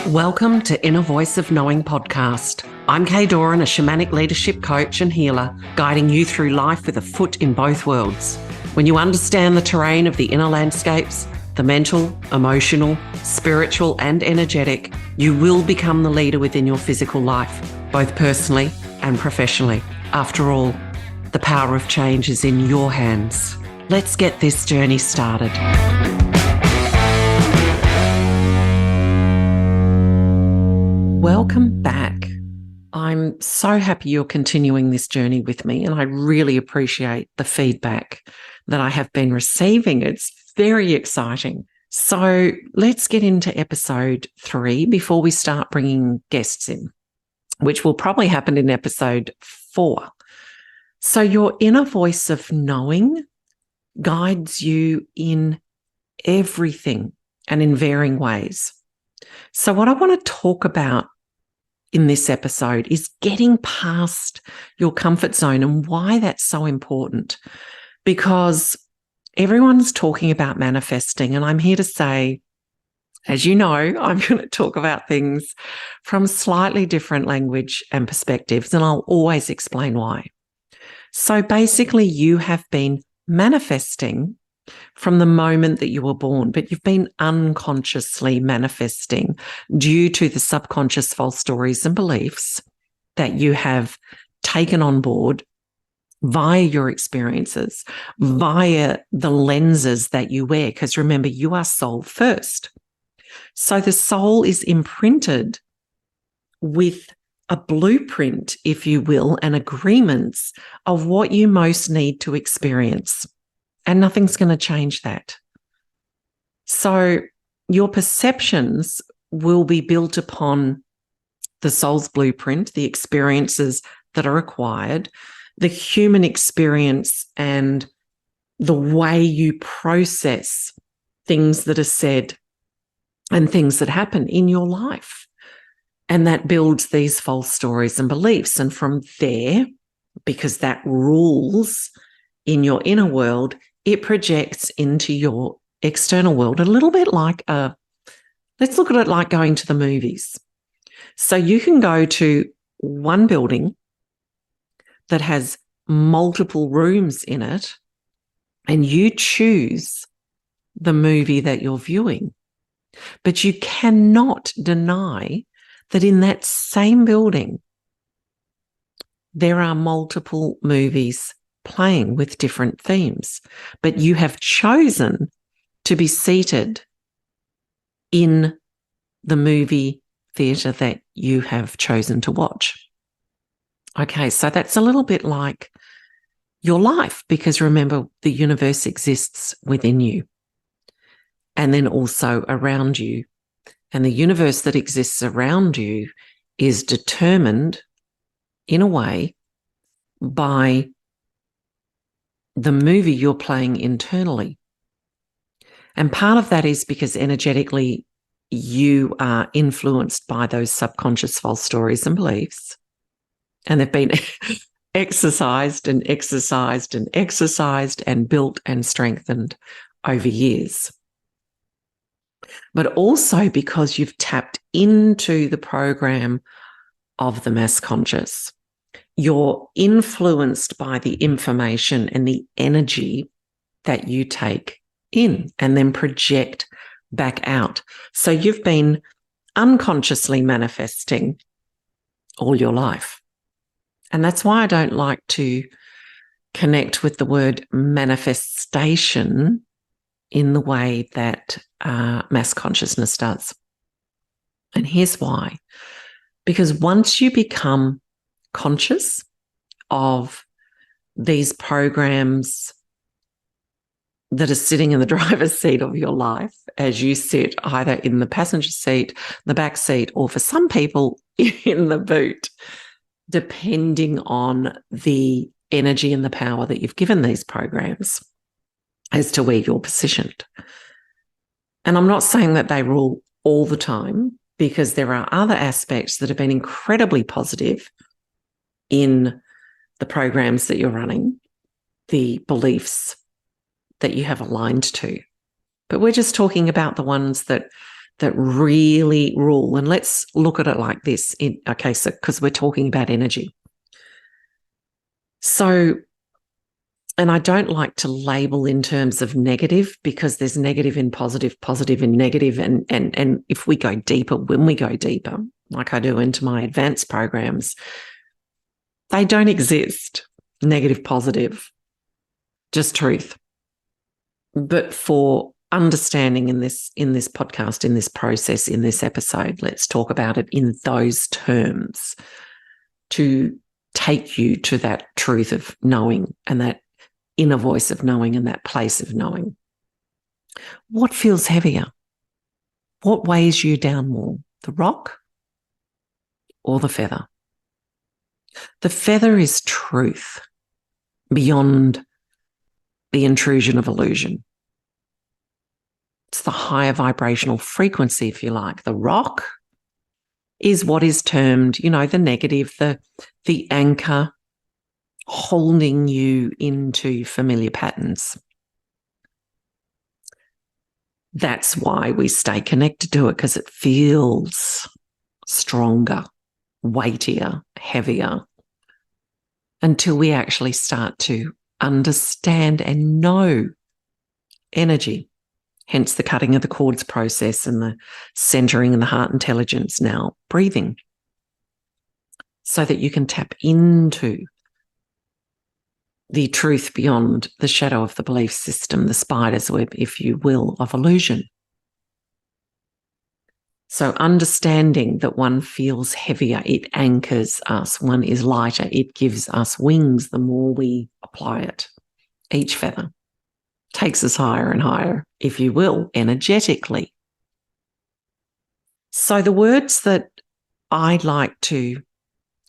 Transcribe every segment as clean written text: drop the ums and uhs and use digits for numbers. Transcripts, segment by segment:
Welcome to Inner Voice of Knowing podcast. I'm Kaye, a shamanic leadership coach and healer, guiding you through life with a foot in both worlds. When you understand the terrain of the inner landscapes, the mental, emotional, spiritual, and energetic, you will become the leader within your physical life, both personally and professionally. After all, the power of change is in your hands. Let's get this journey started. Welcome back. I'm so happy you're continuing this journey with me, and I really appreciate the feedback that I have been receiving. It's very exciting. So let's get into episode 3 before we start bringing guests in, which will probably happen in episode 4. So your inner voice of knowing guides you in everything and in varying ways. So what I want to talk about in this episode is getting past your comfort zone and why that's so important. Because everyone's talking about manifesting, and I'm here to say, as you know, I'm going to talk about things from slightly different language and perspectives, and I'll always explain why. So basically, you have been manifesting from the moment that you were born, but you've been unconsciously manifesting due to the subconscious false stories and beliefs that you have taken on board via your experiences, via the lenses that you wear. Because remember, you are soul first. So the soul is imprinted with a blueprint, if you will, and agreements of what you most need to experience. And nothing's going to change that. So your perceptions will be built upon the soul's blueprint, the experiences that are required, the human experience, and the way you process things that are said and things that happen in your life. And that builds these false stories and beliefs. And from there, because that rules in your inner world, it projects into your external world, a little bit like let's look at it like going to the movies. So you can go to one building that has multiple rooms in it, and you choose the movie that you're viewing. But you cannot deny that in that same building, there are multiple movies playing with different themes, but you have chosen to be seated in the movie theatre that you have chosen to watch. Okay, so that's a little bit like your life, because remember, the universe exists within you and then also around you. And the universe that exists around you is determined in a way by the movie you're playing internally. And part of that is because energetically you are influenced by those subconscious false stories and beliefs. And they've been exercised and exercised and exercised and built and strengthened over years. But also because you've tapped into the program of the mass conscious. You're influenced by the information and the energy that you take in and then project back out. So you've been unconsciously manifesting all your life. And that's why I don't like to connect with the word manifestation in the way that mass consciousness does. And here's why. Because once you become conscious of these programs that are sitting in the driver's seat of your life, as you sit either in the passenger seat, the back seat, or for some people in the boot, depending on the energy and the power that you've given these programs as to where you're positioned. And I'm not saying that they rule all the time, because there are other aspects that have been incredibly positive in the programs that you're running, the beliefs that you have aligned to. But we're just talking about the ones that that really rule. And let's look at it like this. So because we're talking about energy. So, and I don't like to label in terms of negative, because there's negative in positive, positive in negative. And if we go deeper, when we go deeper, like I do into my advanced programs, they don't exist. Negative, positive, just truth. But for understanding in this podcast, in this process, in this episode, let's talk about it in those terms to take you to that truth of knowing and that inner voice of knowing and that place of knowing. What feels heavier? What weighs you down more, the rock or the feather? The feather is truth beyond the intrusion of illusion. It's the higher vibrational frequency, if you like. The rock is what is termed, the negative, the anchor holding you into familiar patterns. That's why we stay connected to it, because it feels stronger, weightier, heavier, until we actually start to understand and know energy. Hence the cutting of the cords process and the centering and the heart intelligence, now breathing, so that you can tap into the truth beyond the shadow of the belief system, the spider's web, if you will, of illusion. So understanding that one feels heavier, it anchors us. One is lighter, it gives us wings the more we apply it. Each feather takes us higher and higher, if you will, energetically. So the words that I'd like to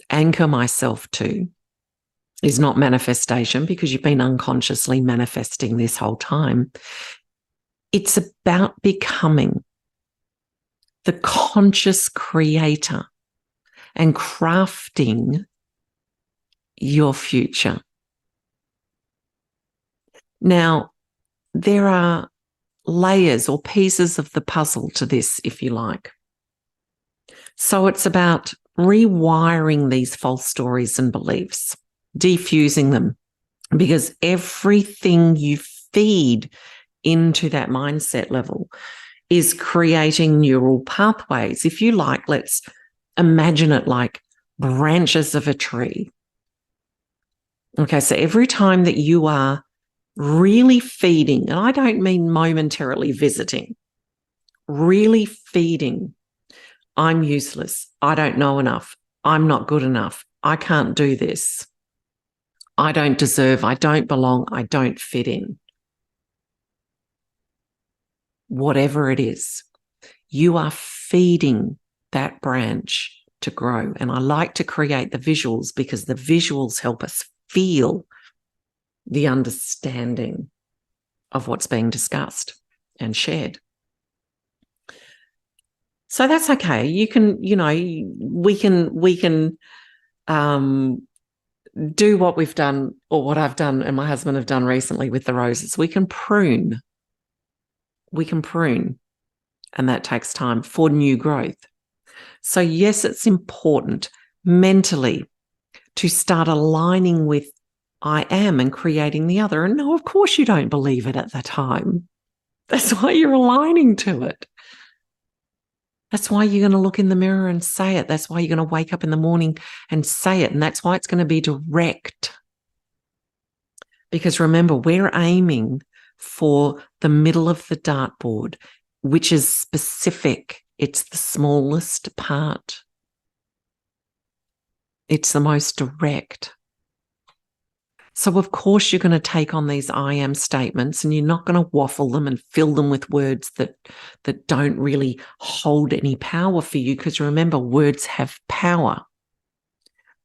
anchor myself to is not manifestation, because you've been unconsciously manifesting this whole time. It's about becoming the conscious creator and crafting your future. Now, there are layers or pieces of the puzzle to this, if you like. So it's about rewiring these false stories and beliefs, defusing them, because everything you feed into that mindset level is creating neural pathways. If you like, let's imagine it like branches of a tree. Okay, so every time that you are really feeding, and I don't mean momentarily visiting, really feeding, I'm useless, I don't know enough, I'm not good enough, I can't do this, I don't deserve, I don't belong, I don't fit in. Whatever it is, you are feeding that branch to grow. And I like to create the visuals, because the visuals help us feel the understanding of what's being discussed and shared. So that's okay. You can, we can do what we've done, or what I've done and my husband have done recently with the roses. We can prune. And that takes time for new growth. So yes, it's important mentally to start aligning with I am and creating the other. And no, of course you don't believe it at the time. That's why you're aligning to it. That's why you're going to look in the mirror and say it. That's why you're going to wake up in the morning and say it. And that's why it's going to be direct. Because remember, we're aiming for the middle of the dartboard, which is specific. It's the smallest part. It's the most direct. So, of course, you're going to take on these I am statements, and you're not going to waffle them and fill them with words that don't really hold any power for you, because remember, words have power.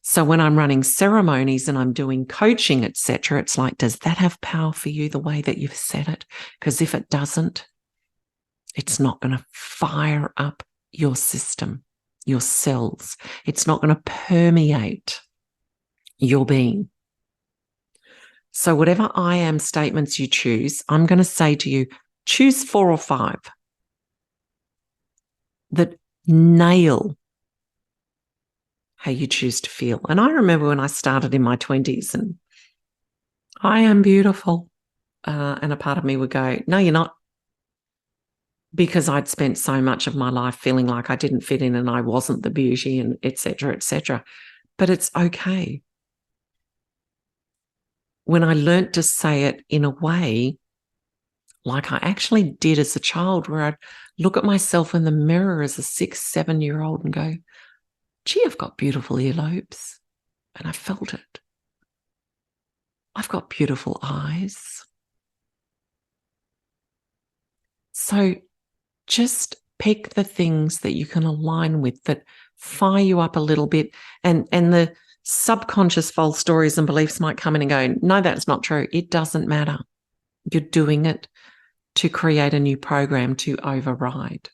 So when I'm running ceremonies and I'm doing coaching, etc., it's like, does that have power for you the way that you've said it? Because if it doesn't, it's not going to fire up your system, your cells. It's not going to permeate your being. So whatever I am statements you choose, I'm going to say to you, choose 4 or 5. that nail how you choose to feel. And I remember when I started in my 20s and I am beautiful. And a part of me would go, no, you're not. Because I'd spent so much of my life feeling like I didn't fit in and I wasn't the beauty and et cetera, et cetera. But it's okay. When I learnt to say it in a way like I actually did as a child, where I'd look at myself in the mirror as a 6-7-year-old and go, gee, I've got beautiful earlobes. And I felt it. I've got beautiful eyes. So just pick the things that you can align with that fire you up a little bit, and the subconscious false stories and beliefs might come in and go, no, that's not true. It doesn't matter. You're doing it to create a new program to override.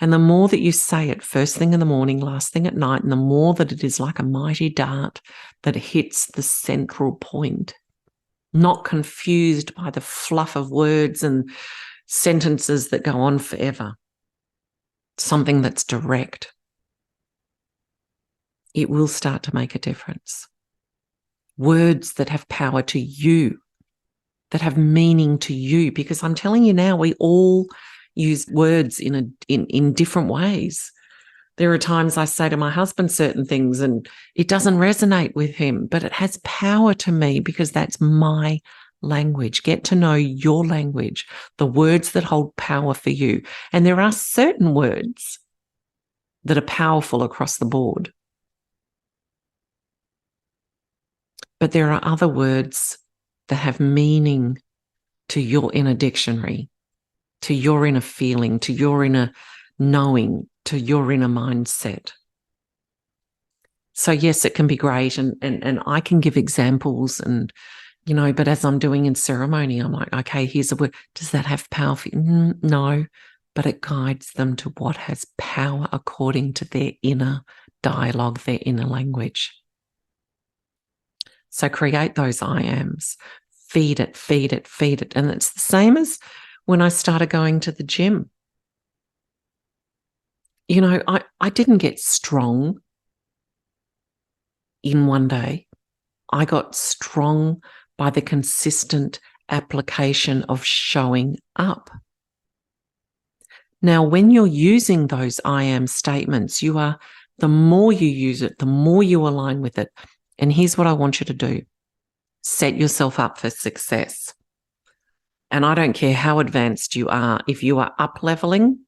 And the more that you say it first thing in the morning, last thing at night, and the more that it is like a mighty dart that hits the central point, not confused by the fluff of words and sentences that go on forever, something that's direct, it will start to make a difference. Words that have power to you, that have meaning to you, because I'm telling you now, we all use words in different ways. There are times I say to my husband certain things and it doesn't resonate with him, but it has power to me because that's my language. Get to know your language, the words that hold power for you. And there are certain words that are powerful across the board. But there are other words that have meaning to your inner dictionary, to your inner feeling, to your inner knowing, to your inner mindset. So yes, it can be great, and I can give examples, and but as I'm doing in ceremony, I'm like, okay, here's a word. Does that have power for you? No, but it guides them to what has power according to their inner dialogue, their inner language. So create those I ams. Feed it, feed it, feed it. And it's the same as when I started going to the gym. I didn't get strong in one day. I got strong by the consistent application of showing up. Now, when you're using those I am statements, the more you use it, the more you align with it. And here's what I want you to do. Set yourself up for success. And I don't care how advanced you are. If you are up-leveling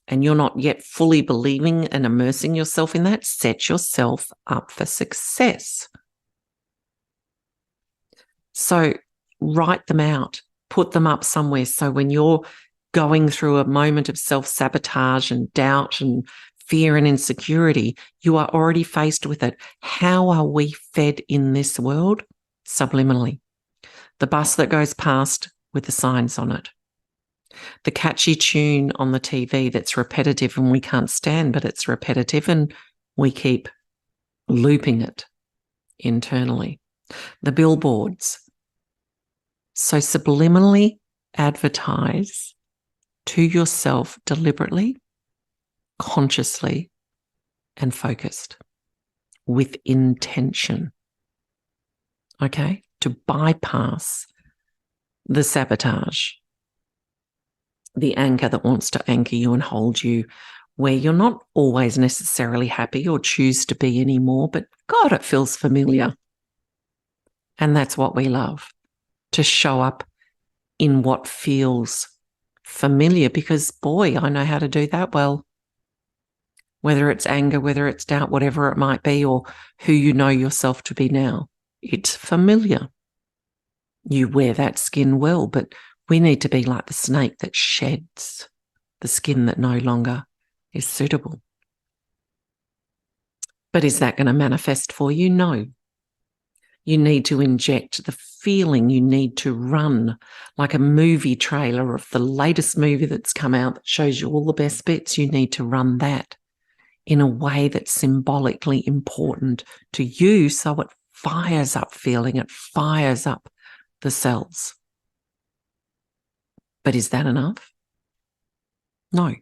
and you're not yet fully believing and immersing yourself in that, set yourself up for success. So write them out, put them up somewhere. So when you're going through a moment of self-sabotage and doubt and fear and insecurity, you are already faced with it. How are we fed in this world? Subliminally. The bus that goes past with the signs on it. The catchy tune on the TV that's repetitive and we can't stand, but it's repetitive and we keep looping it internally. The billboards. So subliminally advertise to yourself deliberately, consciously, and focused with intention. Okay? To bypass the sabotage, the anchor that wants to anchor you and hold you where you're not always necessarily happy or choose to be anymore, but God, it feels familiar. And that's what we love, to show up in what feels familiar, because boy, I know how to do that well. Whether it's anger, whether it's doubt, whatever it might be, or who you know yourself to be now, it's familiar. You wear that skin well, but we need to be like the snake that sheds the skin that no longer is suitable. But is that going to manifest for you? No. You need to inject the feeling. You need to run like a movie trailer of the latest movie that's come out that shows you all the best bits. You need to run that in a way that's symbolically important to you, so it fires up feeling, it fires up the cells. But is that enough? No.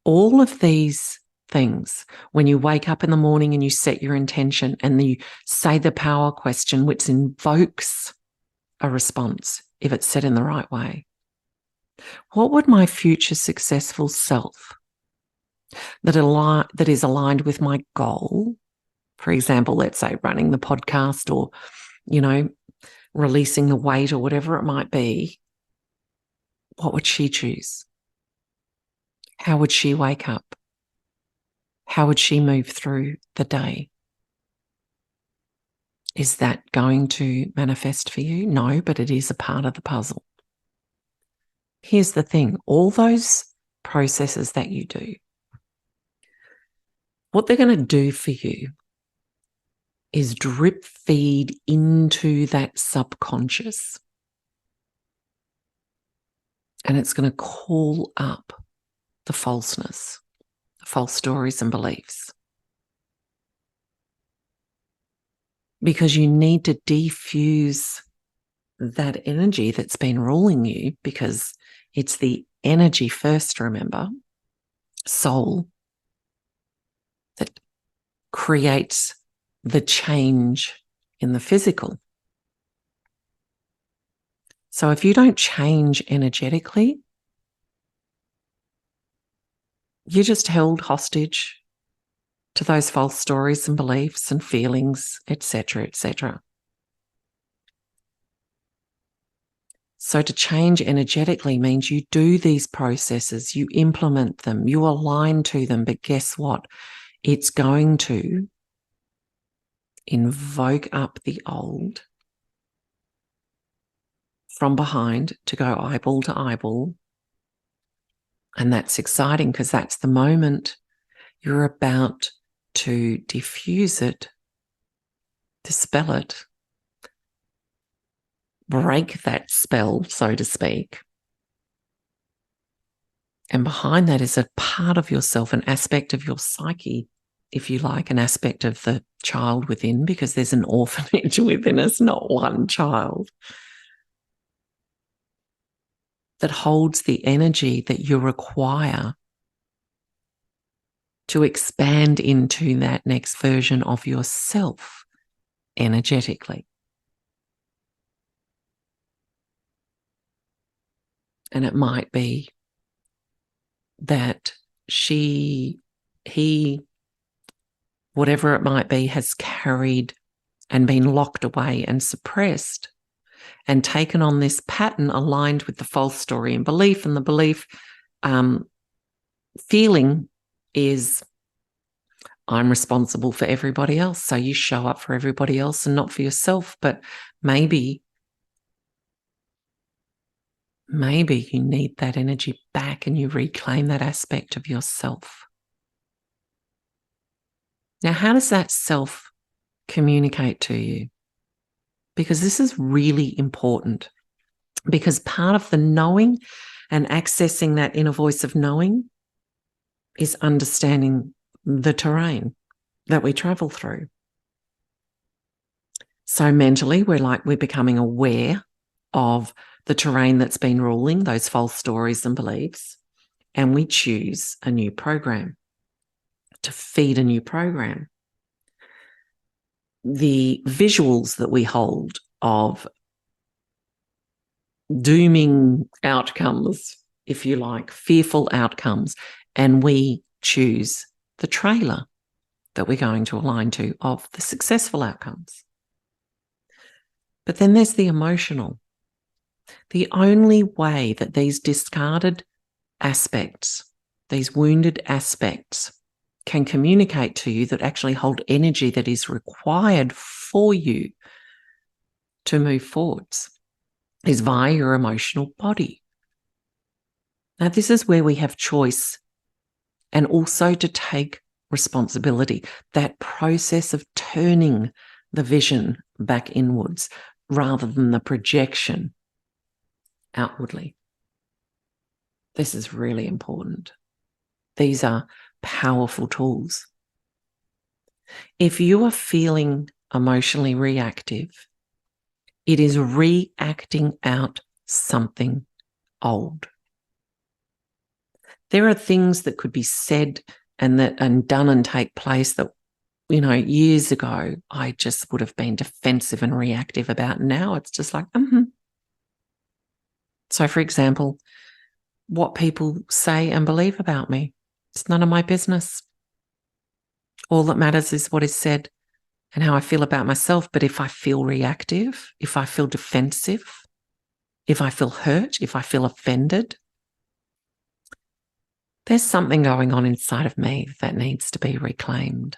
All of these things, when you wake up in the morning and you set your intention and you say the power question, which invokes a response if it's said in the right way. What would my future successful self that is aligned with my goal, for example, let's say running the podcast or, releasing the weight or whatever it might be, what would she choose? How would she wake up? How would she move through the day? Is that going to manifest for you? No, but it is a part of the puzzle. Here's the thing, all those processes that you do, what they're going to do for you is drip feed into that subconscious. And it's going to call up the falseness, the false stories and beliefs. Because you need to defuse that energy that's been ruling you, because it's the energy first, remember, soul, that creates the change in the physical. So if you don't change energetically, you're just held hostage to those false stories and beliefs and feelings, etc., etc. So to change energetically means you do these processes, you implement them, you align to them, but guess what? It's going to invoke up the old from behind to go eyeball to eyeball. And that's exciting because that's the moment you're about to diffuse it, dispel it, break that spell, so to speak. And behind that is a part of yourself, an aspect of your psyche, if you like, an aspect of the child within, because there's an orphanage within us, not one child, that holds the energy that you require to expand into that next version of yourself energetically. And it might be that he, whatever it might be, has carried and been locked away and suppressed and taken on this pattern aligned with the false story and belief. And the belief feeling is, I'm responsible for everybody else. So you show up for everybody else and not for yourself. But maybe you need that energy back and you reclaim that aspect of yourself. Now, how does that self communicate to you? Because this is really important, because part of the knowing and accessing that inner voice of knowing is understanding the terrain that we travel through. So mentally, we're becoming aware of the terrain that's been ruling, those false stories and beliefs, and we choose a new program to feed a new program. The visuals that we hold of dooming outcomes, if you like, fearful outcomes, and we choose the trailer that we're going to align to of the successful outcomes. But then there's the emotional. The only way that these discarded aspects, these wounded aspects, can communicate to you that actually hold energy that is required for you to move forwards is via your emotional body. Now, this is where we have choice and also to take responsibility, that process of turning the vision back inwards rather than the projection outwardly. This is really important. These are powerful tools. If you are feeling emotionally reactive, it is reacting out something old. There are things that could be said and done and take place that, years ago, I just would have been defensive and reactive about. Now it's just like, So, for example, what people say and believe about me, it's none of my business. All that matters is what is said and how I feel about myself. But if I feel reactive, if I feel defensive, if I feel hurt, if I feel offended, there's something going on inside of me that needs to be reclaimed.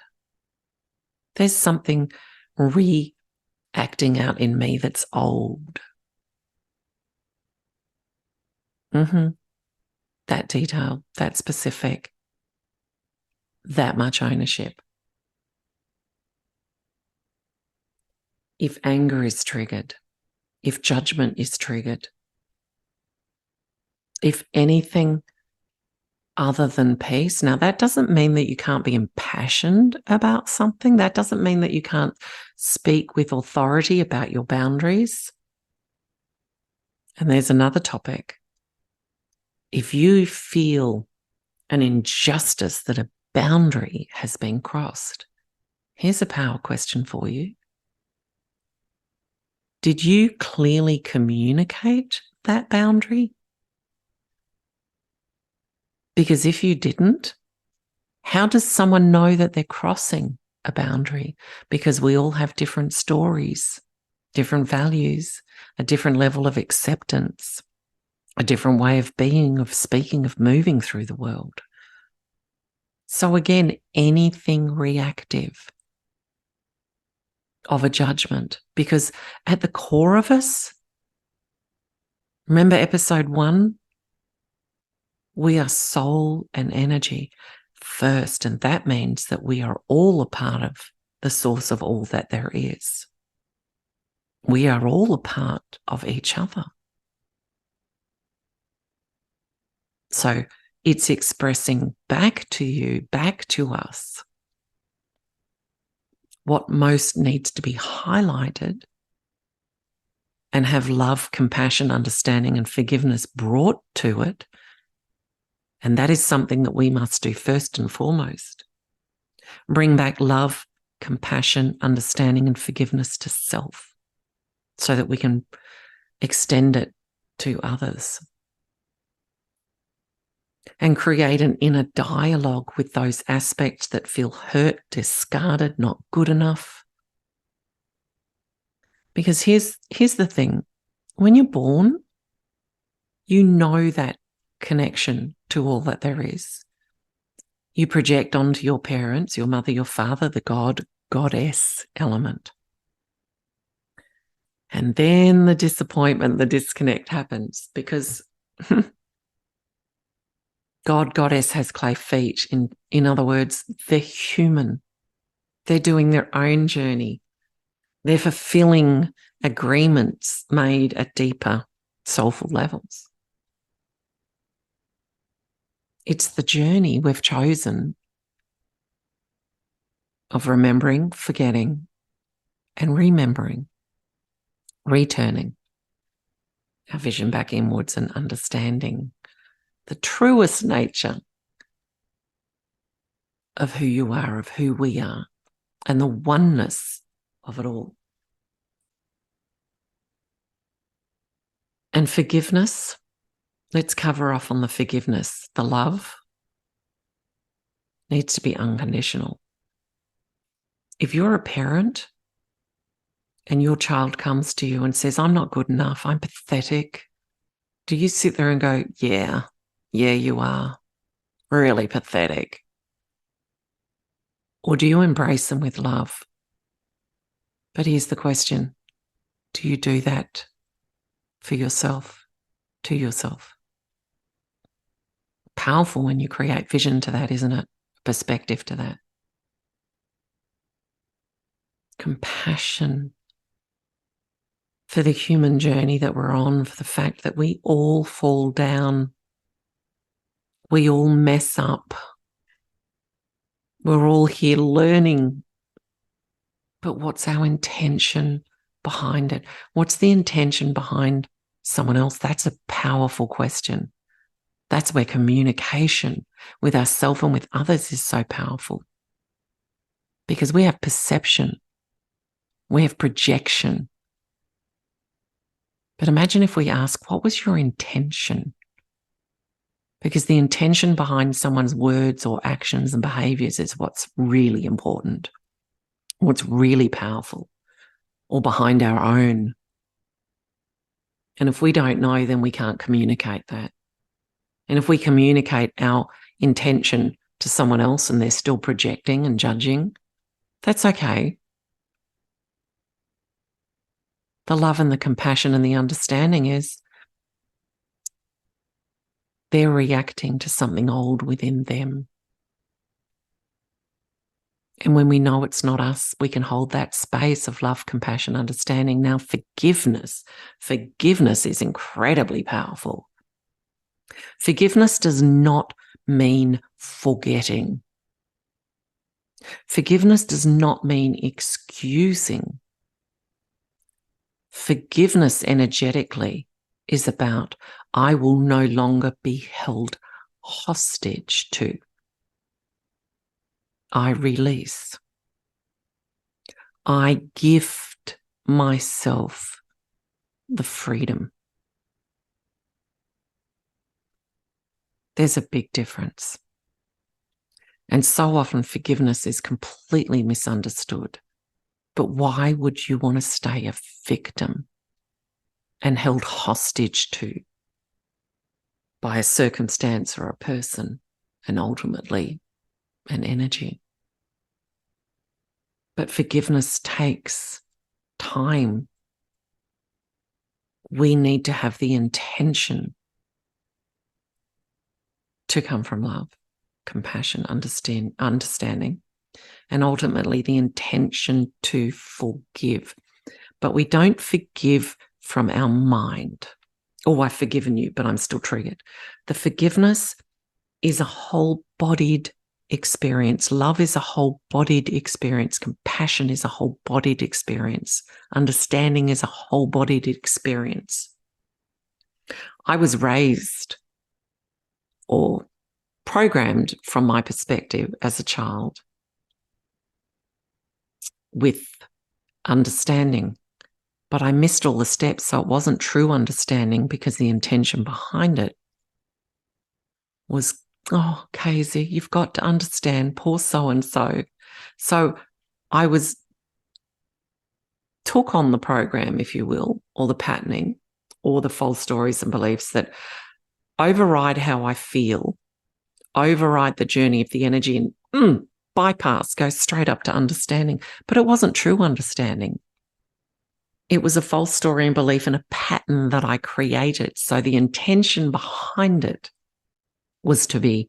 There's something reacting out in me that's old. That detail, that specific, that much ownership. If anger is triggered, if judgment is triggered, if anything other than peace. Now, that doesn't mean that you can't be impassioned about something. That doesn't mean that you can't speak with authority about your boundaries. And there's another topic. If you feel an injustice that a boundary has been crossed, here's a power question for you. Did you clearly communicate that boundary? Because if you didn't, how does someone know that they're crossing a boundary? Because we all have different stories, different values, a different level of acceptance, a different way of being, of speaking, of moving through the world. So again, anything reactive of a judgment, because at the core of us, remember episode 1, we are soul and energy first, and that means that we are all a part of the source of all that there is. We are all a part of each other. So it's expressing back to you, back to us, what most needs to be highlighted and have love, compassion, understanding, and forgiveness brought to it. And that is something that we must do first and foremost. Bring back love, compassion, understanding, and forgiveness to self so that we can extend it to others. And create an inner dialogue with those aspects that feel hurt, discarded, not good enough. Because here's the thing. When you're born, you know that connection to all that there is. You project onto your parents, your mother, your father, the God, goddess element. And then the disappointment, the disconnect happens because God, goddess has clay feet. In other words, they're human. They're doing their own journey. They're fulfilling agreements made at deeper soulful levels. It's the journey we've chosen of remembering, forgetting, and remembering, returning our vision back inwards and understanding the truest nature of who you are, of who we are, and the oneness of it all. And forgiveness, let's cover off on the forgiveness. The love needs to be unconditional. If you're a parent and your child comes to you and says, I'm not good enough, I'm pathetic, do you sit there and go, yeah, you are really pathetic? Or do you embrace them with love? But here's the question. Do you do that for yourself, to yourself? Powerful when you create vision to that, isn't it? Perspective to that. Compassion for the human journey that we're on, for the fact that we all fall down. We all mess up. We're all here learning. But what's our intention behind it? What's the intention behind someone else? That's a powerful question. That's where communication with ourselves and with others is so powerful, because we have perception, we have projection. But imagine if we ask, what was your intention? Because the intention behind someone's words or actions and behaviors is what's really important, what's really powerful, or behind our own. And if we don't know, then we can't communicate that. And if we communicate our intention to someone else and they're still projecting and judging, that's okay. The love and the compassion and the understanding is they're reacting to something old within them. And when we know it's not us, we can hold that space of love, compassion, understanding. Now, forgiveness is incredibly powerful. Forgiveness does not mean forgetting. Forgiveness does not mean excusing. Forgiveness energetically is about, I will no longer be held hostage to. I release. I gift myself the freedom. There's a big difference. And so often forgiveness is completely misunderstood. But why would you want to stay a victim and held hostage to by a circumstance or a person, and ultimately an energy? But forgiveness takes time. We need to have the intention to come from love, compassion, understanding, and ultimately the intention to forgive. But we don't forgive from our mind. Oh, I've forgiven you, but I'm still triggered. The forgiveness is a whole-bodied experience. Love is a whole-bodied experience. Compassion is a whole-bodied experience. Understanding is a whole-bodied experience. I was raised or programmed from my perspective as a child with understanding, but I missed all the steps, so it wasn't true understanding because the intention behind it was, oh, Kaye, you've got to understand, poor so-and-so. So I took on the program, if you will, or the patterning, or the false stories and beliefs that override how I feel, override the journey of the energy, and bypass, go straight up to understanding. But it wasn't true understanding. It was a false story and belief and a pattern that I created. So the intention behind it was to be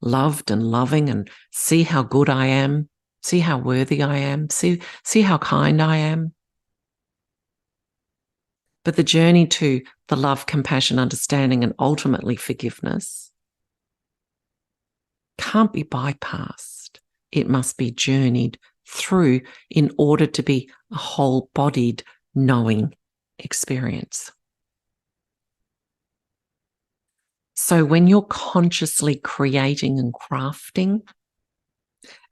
loved and loving and see how good I am, see how worthy I am, see how kind I am. But the journey to the love, compassion, understanding, and ultimately forgiveness can't be bypassed. It must be journeyed through in order to be a whole-bodied knowing experience. So when you're consciously creating and crafting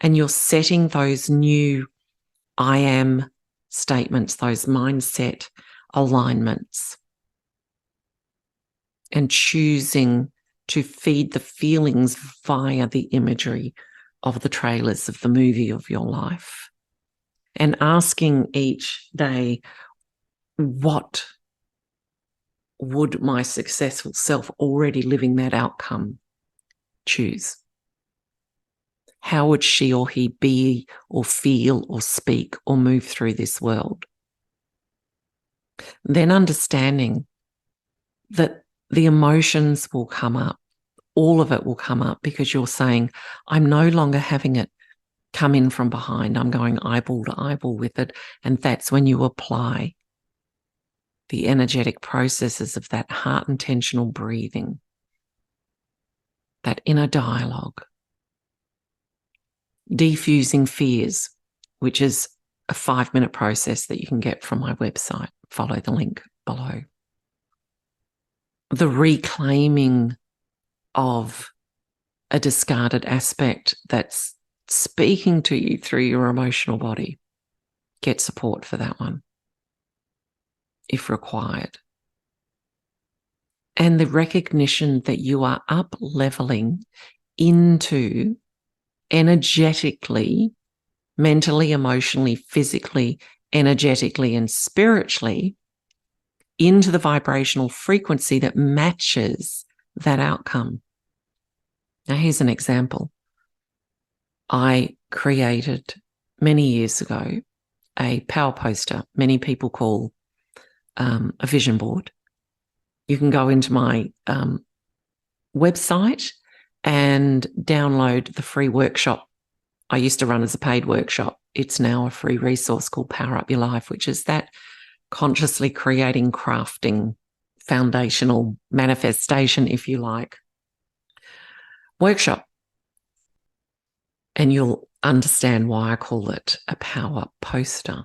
and you're setting those new I am statements, those mindset alignments, and choosing to feed the feelings via the imagery of the trailers of the movie of your life, and asking each day, what would my successful self already living that outcome choose? How would she or he be or feel or speak or move through this world? Then understanding that the emotions will come up, all of it will come up, because you're saying, I'm no longer having it come in from behind. I'm going eyeball to eyeball with it. And that's when you apply the energetic processes of that heart intentional breathing, that inner dialogue, defusing fears, which is a 5-minute process that you can get from my website. Follow the link below. The reclaiming of a discarded aspect that's speaking to you through your emotional body, get support for that one if required. And the recognition that you are up leveling into energetically, mentally, emotionally, physically, energetically, and spiritually into the vibrational frequency that matches that outcome. Now, here's an example. I created many years ago a power poster, many people call a vision board. You can go into my website and download the free workshop I used to run as a paid workshop. It's now a free resource called Power Up Your Life, which is that consciously creating, crafting, foundational manifestation, if you like, workshop. And you'll understand why I call it a power poster,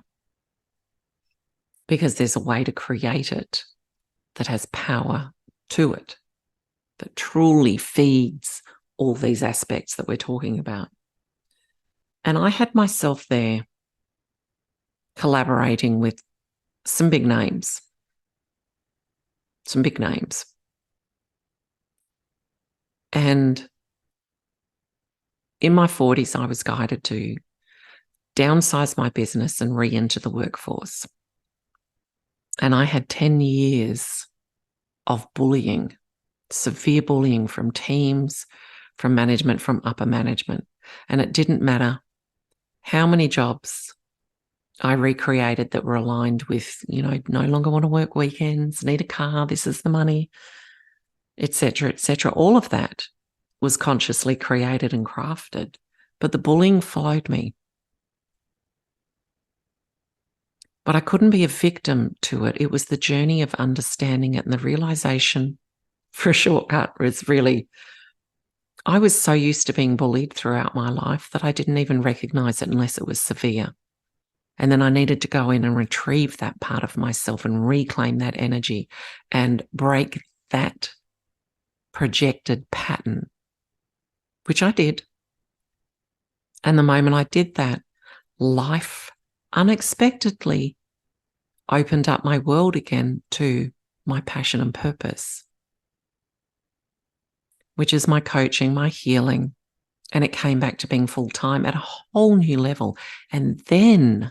because there's a way to create it that has power to it, that truly feeds all these aspects that we're talking about. And I had myself there collaborating with some big names. And in my 40s, I was guided to downsize my business and re-enter the workforce. And I had 10 years of bullying, severe bullying from teams, from management, from upper management. And it didn't matter how many jobs I recreated that were aligned with, no longer want to work weekends, need a car, this is the money, etc., etc. All of that was consciously created and crafted, but the bullying followed me. But I couldn't be a victim to it. It was the journey of understanding it, and the realization for a shortcut was really, I was so used to being bullied throughout my life that I didn't even recognize it unless it was severe. And then I needed to go in and retrieve that part of myself and reclaim that energy and break that projected pattern, which I did. And the moment I did that, life unexpectedly opened up my world again to my passion and purpose, which is my coaching, my healing. And it came back to being full-time at a whole new level. And then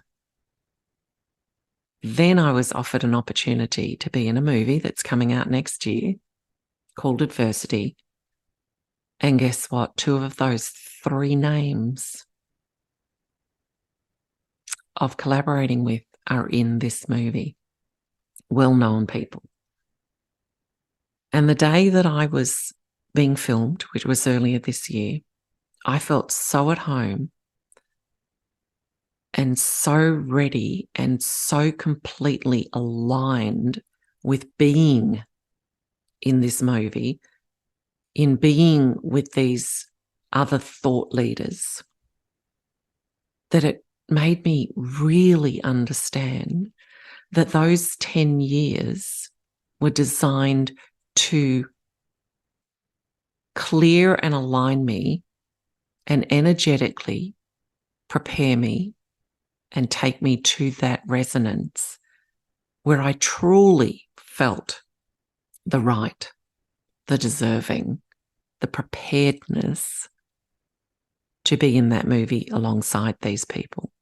I was offered an opportunity to be in a movie that's coming out next year called Adversity. And guess what? 2 of those 3 names of collaborating with are in this movie, well-known people. And the day that I was being filmed, which was earlier this year, I felt so at home and so ready and so completely aligned with being in this movie, in being with these other thought leaders, that it made me really understand that those 10 years were designed to clear and align me and energetically prepare me and take me to that resonance where I truly felt the right, the deserving, the preparedness to be in that movie alongside these people.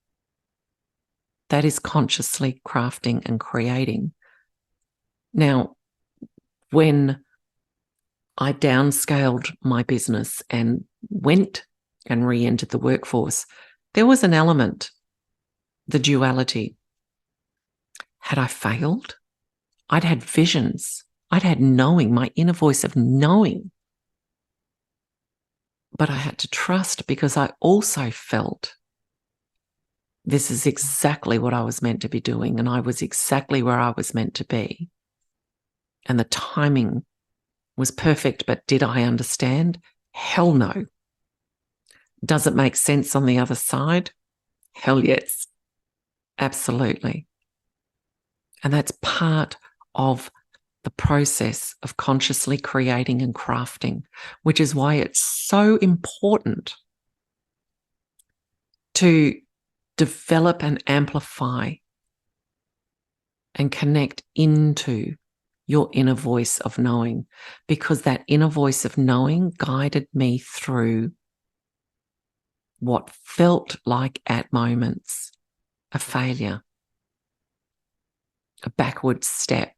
That is consciously crafting and creating. Now, when I downscaled my business and went and re-entered the workforce, there was an element, the duality. Had I failed? I'd had visions. I'd had knowing, my inner voice of knowing. But I had to trust, because I also felt this is exactly what I was meant to be doing, and I was exactly where I was meant to be. And the timing was perfect, but did I understand? Hell no. Does it make sense on the other side? Hell yes. Absolutely. And that's part of the process of consciously creating and crafting, which is why it's so important to develop and amplify and connect into your inner voice of knowing, because that inner voice of knowing guided me through what felt like at moments a failure, a backward step.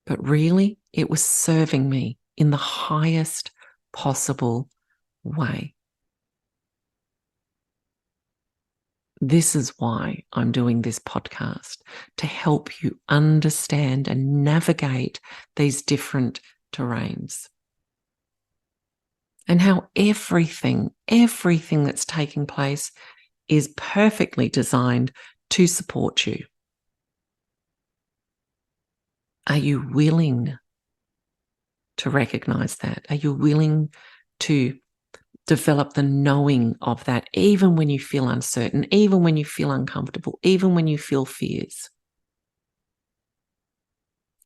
But really, it was serving me in the highest possible way. This is why I'm doing this podcast, to help you understand and navigate these different terrains. And how everything that's taking place is perfectly designed to support you. Are you willing to recognize that? Are you willing to develop the knowing of that, even when you feel uncertain, even when you feel uncomfortable, even when you feel fears,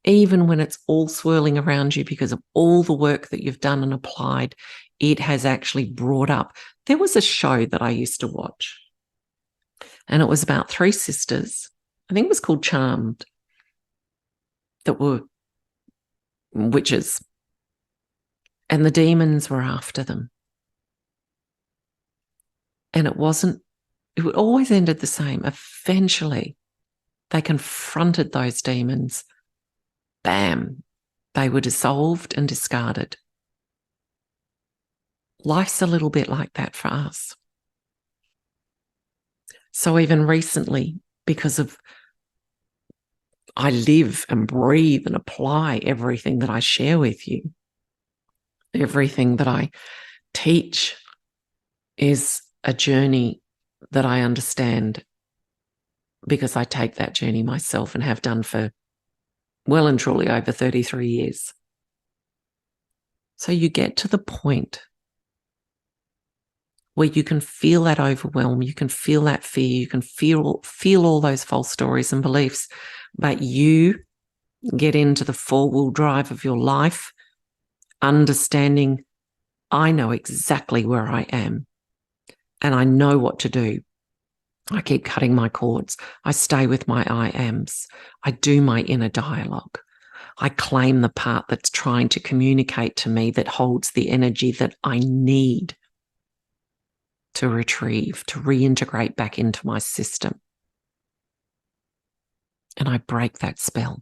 even when it's all swirling around you because of all the work that you've done and applied, it has actually brought up. There was a show that I used to watch, and it was about three sisters. I think it was called Charmed, that were witches, and the demons were after them. And it always ended the same. Eventually, they confronted those demons. Bam, they were dissolved and discarded. Life's a little bit like that for us. So even recently, because of I live and breathe and apply everything that I share with you, everything that I teach is a journey that I understand, because I take that journey myself and have done for well and truly over 33 years. So you get to the point where you can feel that overwhelm, you can feel that fear, you can feel all those false stories and beliefs, but you get into the four-wheel drive of your life, understanding, I know exactly where I am and I know what to do. I keep cutting my cords. I stay with my I ams. I do my inner dialogue. I claim the part that's trying to communicate to me, that holds the energy that I need to retrieve, to reintegrate back into my system. And I break that spell.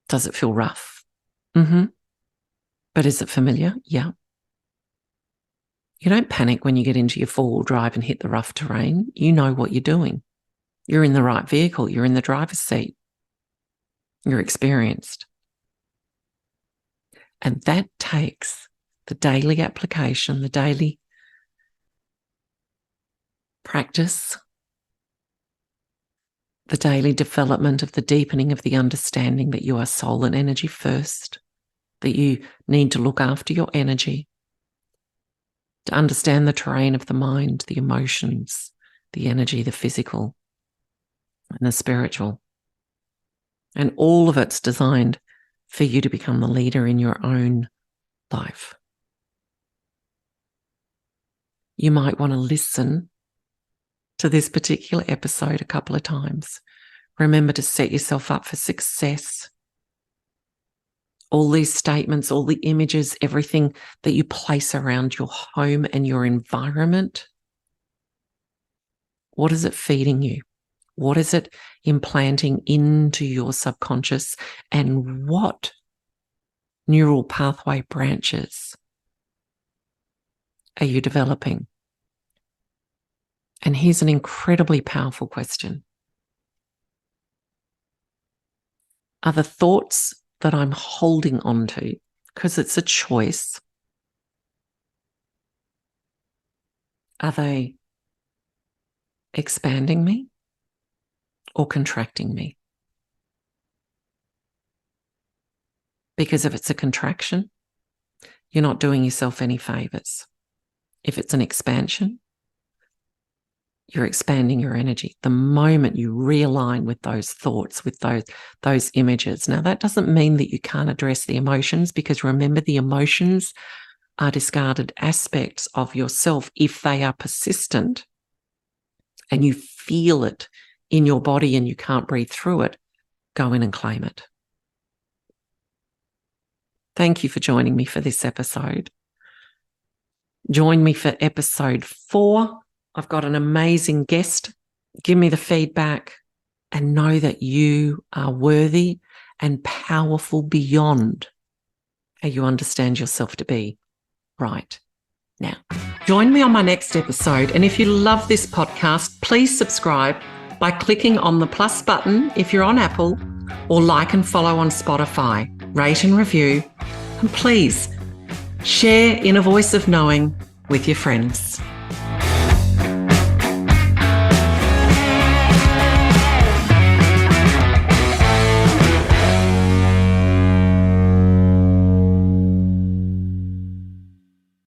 Does it feel rough? Mm-hmm. But is it familiar? Yeah. You don't panic when you get into your four-wheel drive and hit the rough terrain. You know what you're doing. You're in the right vehicle. You're in the driver's seat. You're experienced. And that takes the daily application, the daily practice, the daily development of the deepening of the understanding that you are soul and energy first, that you need to look after your energy, to understand the terrain of the mind, the emotions, the energy, the physical, and the spiritual. And all of it's designed for you to become the leader in your own life. You might want to listen to this particular episode a couple of times. Remember to set yourself up for success. All these statements, all the images, everything that you place around your home and your environment, what is it feeding you? What is it implanting into your subconscious? And what neural pathway branches are you developing? And here's an incredibly powerful question. Are the thoughts that I'm holding on to, because it's a choice, are they expanding me or contracting me? Because if it's a contraction, you're not doing yourself any favors. If it's an expansion, you're expanding your energy. The moment you realign with those thoughts, with those images. Now, that doesn't mean that you can't address the emotions, because remember, the emotions are discarded aspects of yourself. If they are persistent and you feel it in your body and you can't breathe through it, go in and claim it. Thank you for joining me for this episode. Join me for episode 4. I've got an amazing guest. Give me the feedback and know that you are worthy and powerful beyond how you understand yourself to be right now. Join me on my next episode. And if you love this podcast, please subscribe by clicking on the plus button if you're on Apple, or like and follow on Spotify, rate and review, and please share Inner Voice of Knowing with your friends.